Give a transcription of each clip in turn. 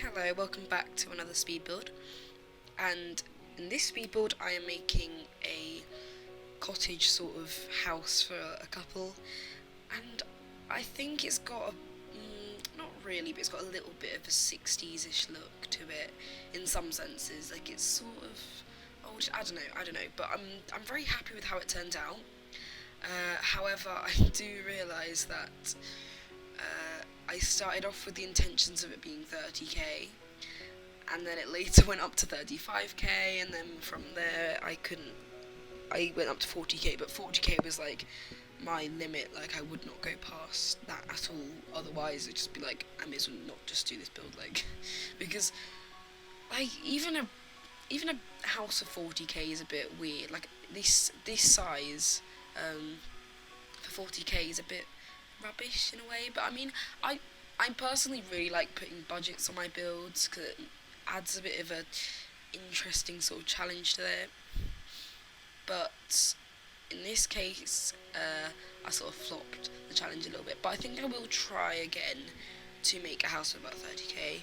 Hello, welcome back to another speed build. And in this speed build, I am making a cottage sort of house for a couple. And I think it's got not really, but it's got a little bit of a 60s-ish look to it in some senses. Like it's sort of old, I don't know, but I'm very happy with how it turned out. However, I do realise that I started off with the intentions of it being 30k, and then it later went up to 35k, and then from there I went up to 40k, but 40k was like my limit. Like I would not go past that at all, otherwise it'd just be like I may as well not just do this build, like because like even a house of 40k is a bit weird. Like this size for 40k is a bit rubbish in a way, but I mean, I personally really like putting budgets on my builds because it adds a bit of a interesting sort of challenge to it. But in this case, I sort of flopped the challenge a little bit, but I think I will try again to make a house of about 30k.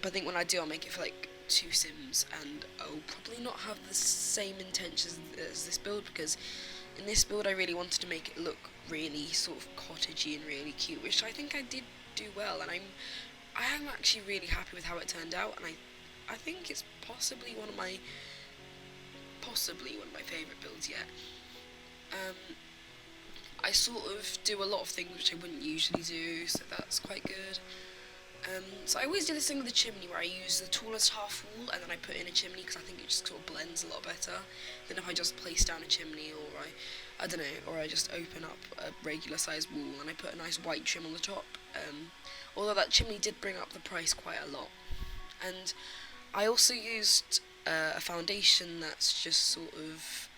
But I think when I do, I'll make it for like 2 sims, and I'll probably not have the same intentions as this build, because in this build I really wanted to make it look really sort of cottagey and really cute, which I think I did do well, and I am actually really happy with how it turned out, and I think it's possibly one of my favourite builds yet. I sort of do a lot of things which I wouldn't usually do, so that's quite good. So I always do this thing with the chimney where I use the tallest half wall and then I put in a chimney, because I think it just sort of blends a lot better than if I just place down a chimney, or I don't know, or I just open up a regular sized wall and I put a nice white trim on the top. Although that chimney did bring up the price quite a lot. And I also used a foundation that's just sort of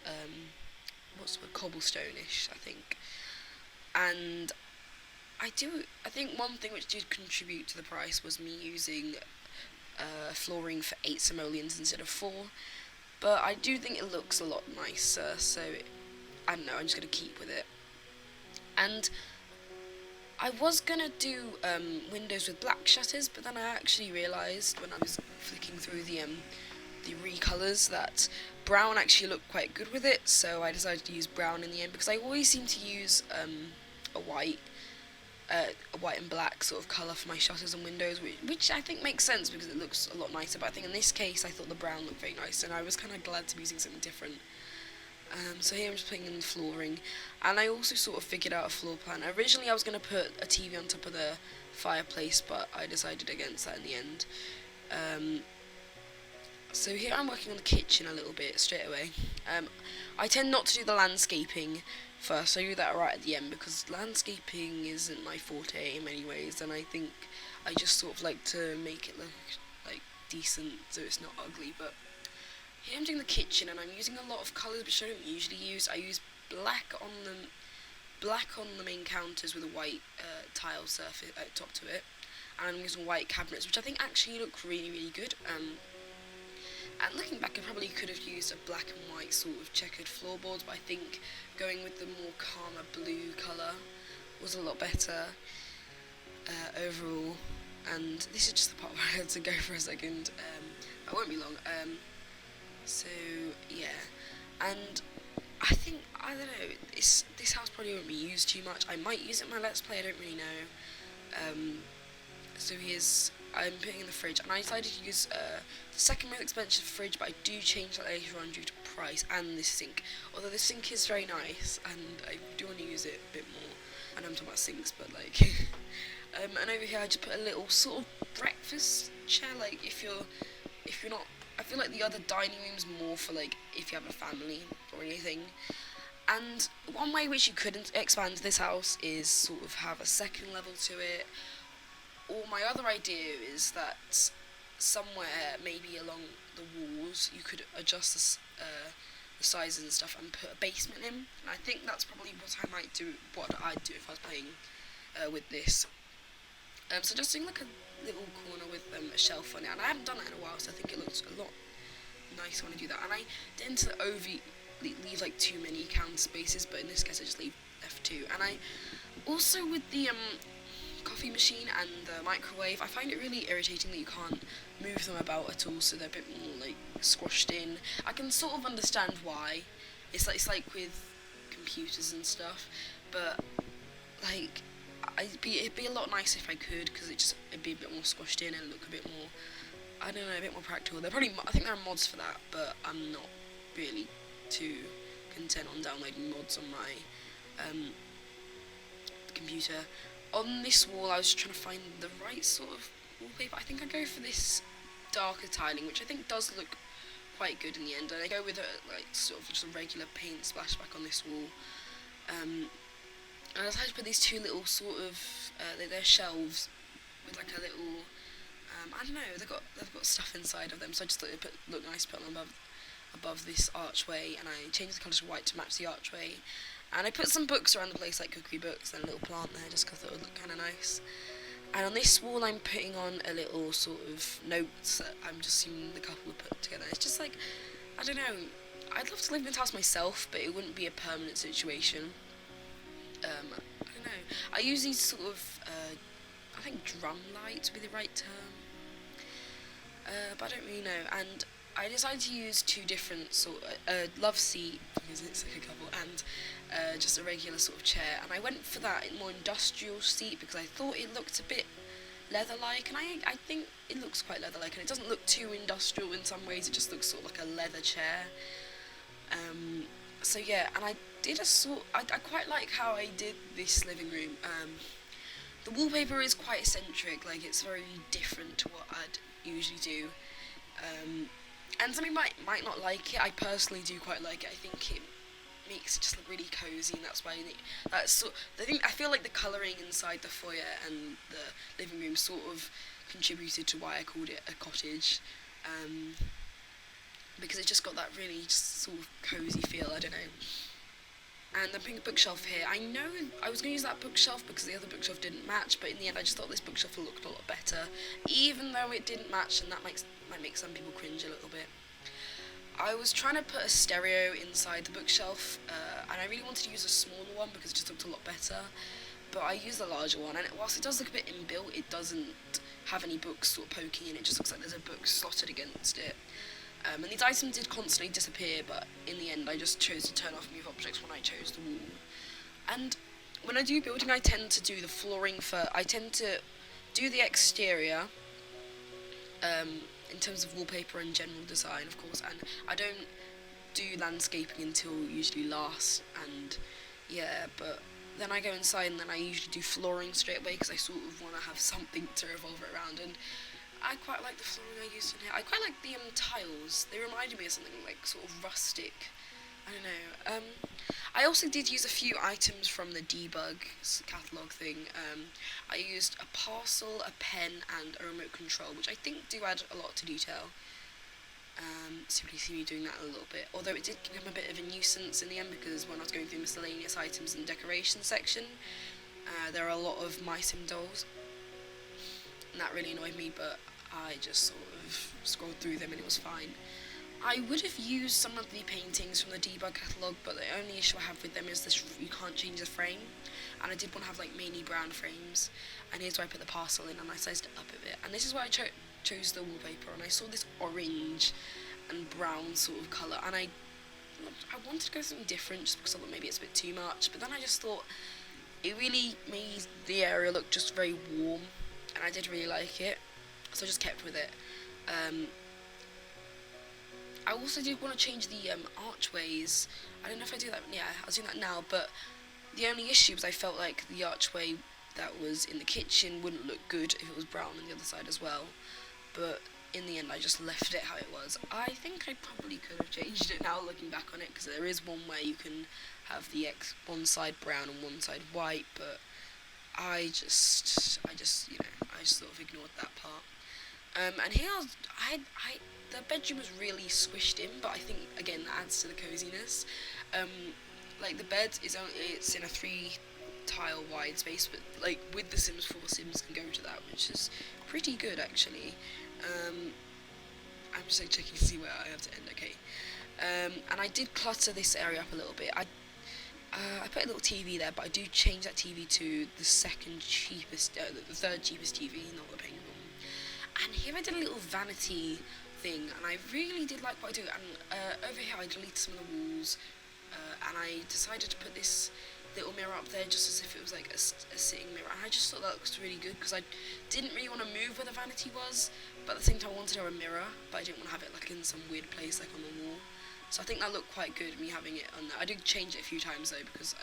what's the word, cobblestone-ish, I think. And I think one thing which did contribute to the price was me using flooring for 8 simoleons instead of 4. But I do think it looks a lot nicer, so I don't know, I'm just going to keep with it. And I was going to do windows with black shutters, but then I actually realised when I was flicking through the recolours that brown actually looked quite good with it, so I decided to use brown in the end, because I always seem to use a white and black sort of colour for my shutters and windows, which I think makes sense because it looks a lot nicer, but I think in this case I thought the brown looked very nice, and I was kind of glad to be using something different. So here I'm just putting in the flooring, and I also sort of figured out a floor plan. Originally I was going to put a TV on top of the fireplace, but I decided against that in the end. So here I'm working on the kitchen a little bit straight away. I tend not to do the landscaping first, I do that right at the end, because landscaping isn't my forte in many ways, and I think I just sort of like to make it look like decent so it's not ugly. But here I'm doing the kitchen, and I'm using a lot of colours which I don't usually use. I use black on the main counters with a white tile surface top to it, and I'm using white cabinets, which I think actually look really, really good. And looking back, I probably could have used a black and white sort of checkered floorboards, but I think going with the more calmer blue colour was a lot better overall. And this is just the part where I had to go for a second. I won't be long. So yeah, and I think, I don't know, this house probably won't be used too much. I might use it in my Let's Play, I don't really know. So I'm putting in the fridge, and I decided to use the second most expensive fridge, but I do change that later on due to price, and this sink. Although the sink is very nice, and I do want to use it a bit more. I know I'm talking about sinks, but like, and over here I just put a little sort of breakfast chair, like if you're not, I feel like the other dining room's more for like if you have a family or anything. And one way which you could expand this house is sort of have a second level to it. Or my other idea is that somewhere, maybe along the walls, you could adjust the sizes and stuff and put a basement in. And I think that's probably what I'd do if I was playing with this. So just doing like a little corner with a shelf on it, and I haven't done it in a while, so I think it looks a lot nicer when I do that. And I tend to leave like too many counter spaces, but in this case I just left 2. And I also, with the coffee machine and the microwave, I find it really irritating that you can't move them about at all, so they're a bit more like squashed in. I can sort of understand why. It's like with computers and stuff, but like it'd be a lot nicer if I could, because it'd be a bit more squashed in and look a bit more, I don't know, a bit more practical. I think there are mods for that, but I'm not really too content on downloading mods on my computer. On this wall, I was trying to find the right sort of wallpaper. I think I go for this darker tiling, which I think does look quite good in the end. And I go with a like sort of just a regular paint splashback on this wall. And I decided to put these two little sort of they're shelves with like a little I don't know, they've got stuff inside of them, so I just thought it would look nice to put them above this archway, and I changed the colour to white to match the archway. And I put some books around the place, like cookery books, and a little plant there, just because I thought it would look kind of nice. And on this wall, I'm putting on a little sort of notes that I'm just seeing the couple have put together. It's just like, I don't know, I'd love to live in this house myself, but it wouldn't be a permanent situation. I don't know. I use these sort of, I think drum lights would be the right term. But I don't really know. And I decided to use two different love seat, because it's like a couple, and just a regular sort of chair. And I went for that more industrial seat because I thought it looked a bit leather-like, and I think it looks quite leather-like, and it doesn't look too industrial in some ways. It just looks sort of like a leather chair. So yeah, and I did I quite like how I did this living room. The wallpaper is quite eccentric, like it's very different to what I'd usually do. And some people might not like it. I personally do quite like it. I think it makes it just look really cozy, and that's why I feel like the colouring inside the foyer and the living room sort of contributed to why I called it a cottage, because it just got that really just sort of cozy feel. I don't know. And I'm putting a bookshelf here. I know I was going to use that bookshelf because the other bookshelf didn't match, but in the end I just thought this bookshelf looked a lot better, even though it didn't match, and that might make some people cringe a little bit. I was trying to put a stereo inside the bookshelf, and I really wanted to use a smaller one because it just looked a lot better, but I used the larger one, and whilst it does look a bit inbuilt, it doesn't have any books sort of poking in. It just looks like there's a book slotted against it. And these items did constantly disappear, but in the end I just chose to turn off move objects when I chose the wall. And when I do building, I tend to do the flooring first. I tend to do the exterior, in terms of wallpaper and general design, of course, and I don't do landscaping until usually last, and yeah, but then I go inside and then I usually do flooring straight away because I sort of want to have something to revolve it around. And I quite like the flooring I used in here. I quite like the tiles. They reminded me of something like sort of rustic. I don't know. I also did use a few items from the debug catalogue thing. I used a parcel, a pen, and a remote control, which I think do add a lot to detail. So you see me doing that a little bit. Although it did become a bit of a nuisance in the end, because when I was going through miscellaneous items and decoration section, there are a lot of My Sim dolls. And that really annoyed me, but I just sort of scrolled through them and it was fine. I would have used some of the paintings from the debug catalogue, but the only issue I have with them is you can't change the frame, and I did want to have like mainly brown frames, and here's where I put the parcel in and I sized it up a bit, and this is where I chose the wallpaper, and I saw this orange and brown sort of colour, and I wanted to go something different just because I thought maybe it's a bit too much, but then I just thought it really made the area look just very warm, and I did really like it, so I just kept with it. I also did want to change the archways. I don't know if I do that. Yeah, I was doing that now, but the only issue was I felt like the archway that was in the kitchen wouldn't look good if it was brown on the other side as well. But in the end, I just left it how it was. I think I probably could have changed it now, looking back on it, because there is one way you can have the one side brown and one side white, but I just sort of ignored that part. And here the bedroom was really squished in, but I think again that adds to the coziness. Like the bed it's in a 3-tile wide space, but like with the Sims 4, Sims can go to that, which is pretty good actually. I'm just like checking to see where I have to end. Okay. And I did clutter this area up a little bit. I put a little TV there, but I do change that TV to the second cheapest, the third cheapest TV, not the pink one. And here I did a little vanity thing, and I really did like what I do. And over here I deleted some of the walls, and I decided to put this little mirror up there just as if it was like a sitting mirror. And I just thought that looks really good because I didn't really want to move where the vanity was, but at the same time I wanted to have a mirror, but I didn't want to have it like in some weird place like on the wall. So I think that looked quite good, me having it on there. I did change it a few times though, because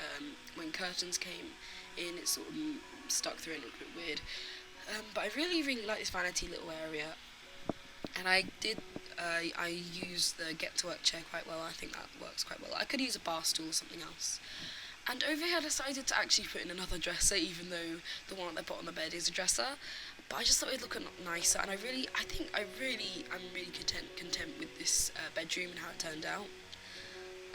when curtains came in, it sort of stuck through and looked a bit weird. But I really, really like this vanity little area. And I use the Get to Work chair quite well. I think that works quite well. I could use a bar stool or something else. And over here I decided to actually put in another dresser, even though the one at the bottom of the bed is a dresser. But I just thought it'd look nicer, and I'm really content with this bedroom and how it turned out.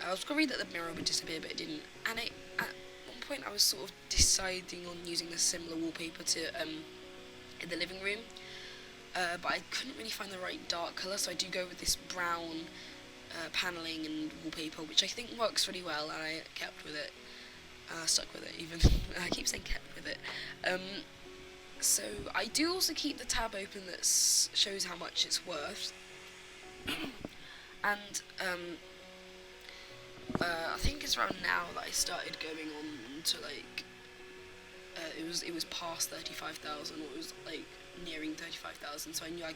I was worried that the mirror would disappear, but it didn't. And at one point I was sort of deciding on using the similar wallpaper to in the living room, but I couldn't really find the right dark colour, so I do go with this brown panelling and wallpaper, which I think works really well, and I kept with it. Stuck with it, even. I keep saying kept with it. So I do also keep the tab open that shows how much it's worth. And I think it's around now that I started going on to like it was past 35,000, or it was like nearing 35,000. So I knew I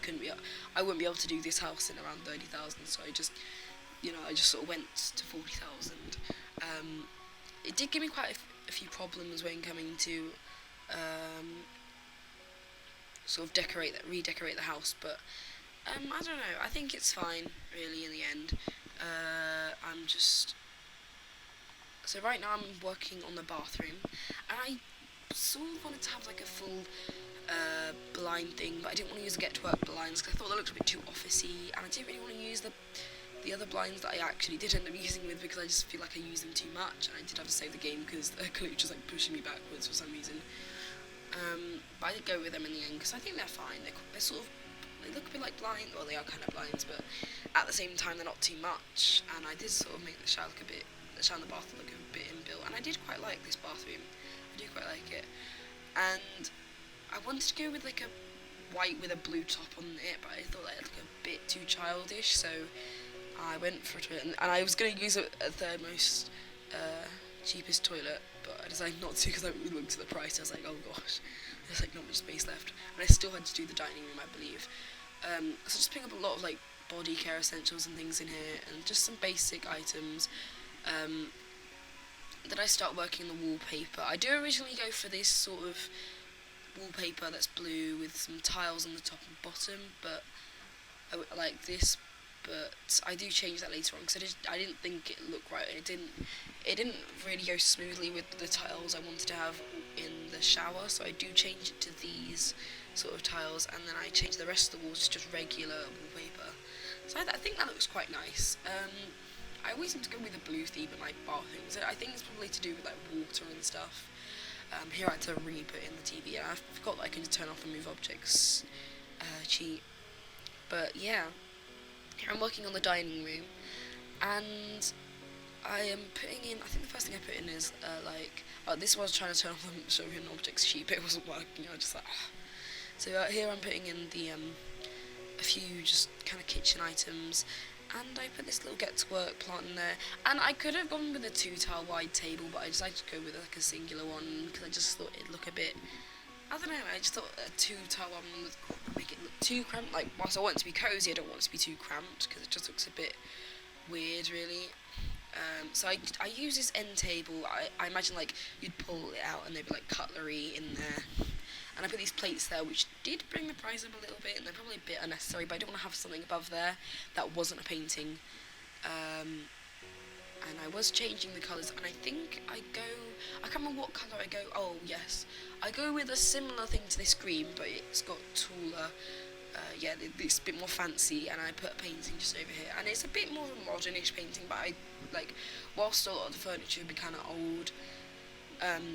wouldn't be able to do this house in around 30,000. So I just sort of went to 40,000. It did give me quite a few problems when coming to sort of redecorate the house, but I don't know, I think it's fine really in the end. So right now I'm working on the bathroom, and I sort of wanted to have like a full blind thing, but I didn't want to use the Get to Work blinds because I thought they looked a bit too officey, and I didn't really want to use the other blinds that I actually did end up using with, because I just feel like I use them too much, and I did have to save the game because Couplet was like pushing me backwards for some reason. But I did go with them in the end because I think they're fine. They look a bit like blinds, well they are kind of blinds, but at the same time they're not too much. And I did sort of make the shower and the bath look a bit inbuilt, and I did quite like this bathroom. I do quite like it, and I wanted to go with like a white with a blue top on it, but I thought that looked a bit too childish, so I went for it, and I was going to use a third most cheapest toilet, but I decided not to because I looked at the price. I was like, oh gosh, there's like not much space left, and I still had to do the dining room, I believe. So just picking up a lot of like body care essentials and things in here, and just some basic items. Then I start working on the wallpaper. I do originally go for this sort of wallpaper that's blue with some tiles on the top and bottom, but I like this. But I do change that later on because I didn't think it looked right. It didn't really go smoothly with the tiles I wanted to have in the shower, so I do change it to these sort of tiles, and then I change the rest of the walls to just regular wallpaper. So I think that looks quite nice. I always seem to go with a blue theme in my bathroom, so I think it's probably to do with like water and stuff. Here I had to re-put in the TV, and I forgot that I can turn off and move objects cheat. But yeah. I'm working on the dining room, and I am putting in, I think the first thing I put in is this was trying to turn off and show him objects cheap, it wasn't working, I was just like, ah. So here I'm putting in the a few just kind of kitchen items, and I put this little Get to Work plant in there, and I could have gone with a 2-tile wide table, but I decided to go with like a singular one because I just thought it'd look a bit, I don't know, I just thought a 2-tile one would make it look too cramped. Like, whilst I want it to be cosy, I don't want it to be too cramped because it just looks a bit weird, really. So I use this end table. I imagine like you'd pull it out and there'd be like cutlery in there. And I put these plates there, which did bring the price up a little bit, and they're probably a bit unnecessary, but I don't want to have something above there that wasn't a painting. And I was changing the colours, and I think I can't remember what colour I go, oh yes, I go with a similar thing to this green, but it's got taller, it's a bit more fancy, and I put a painting just over here, and it's a bit more of a modernish painting, but whilst a lot of the furniture would be kind of old,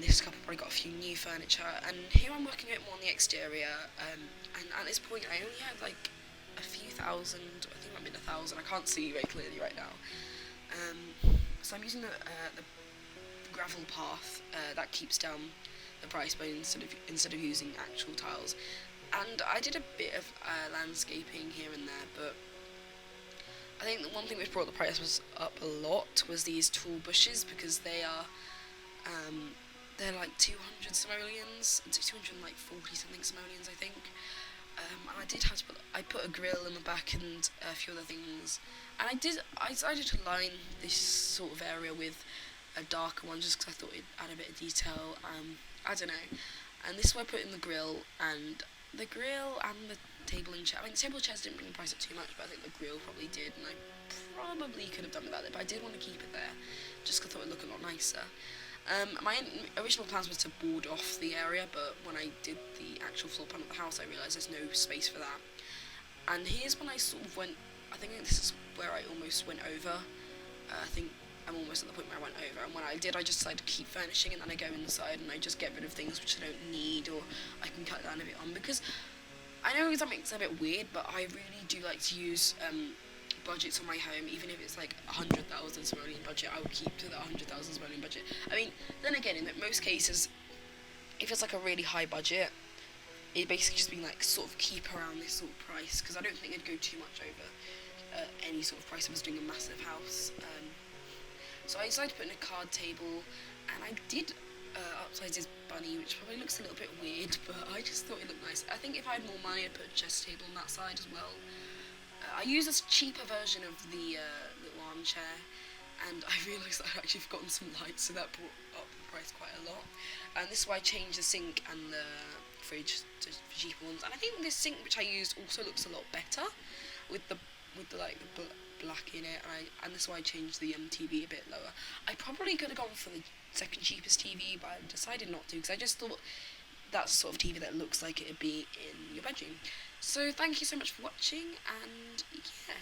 this couple probably got a few new furniture, and here I'm working a bit more on the exterior, and at this point I only have like a few thousand, I think I'm in 1,000, I can't see very clearly right now. So I'm using the gravel path that keeps down the price by instead of using actual tiles. And I did a bit of landscaping here and there, but I think the one thing which brought the price up a lot was these tall bushes, because they're like 200 simoleons, 240 something simoleons, I think. And I put a grill in the back and a few other things, and I decided to line this sort of area with a darker one just because I thought it'd add a bit of detail. I don't know. And this is where I put in the grill and the table and chair. I mean, the table and chairs didn't bring the price up too much, but I think the grill probably did, and I probably could have done without it, but I did want to keep it there just because I thought it would look a lot nicer. My original plans was to board off the area, but when I did the actual floor plan of the house, I realised there's no space for that. And here's when I sort of went, I think this is where I almost went over. I think I'm almost at the point where I went over, and when I did, I just decided to keep furnishing, and then I go inside and I just get rid of things which I don't need, or I can cut down a bit on, because I know that makes it a bit weird, but I really do like to use budgets on my home. Even if it's like 100,000 simoleon budget, I will keep to the 100,000 simoleon budget. I mean, then again, in most cases, if it's like a really high budget, it basically just being like sort of keep around this sort of price, because I don't think it'd go too much over any sort of price if I was doing a massive house. So I decided to put in a card table, and I did upsize this bunny, which probably looks a little bit weird, but I just thought it looked nice. I think if I had more money, I'd put a chest table on that side as well. I used a cheaper version of the little armchair, and I realised that I'd actually forgotten some lights, so that brought up the price quite a lot. And this is why I changed the sink and the fridge to cheaper ones. And I think this sink which I used also looks a lot better with the black in it. And this is why I changed the TV a bit lower. I probably could have gone for the second cheapest TV, but I decided not to, because I just thought that's the sort of TV that looks like it'd be in your bedroom. So thank you so much for watching, and yeah.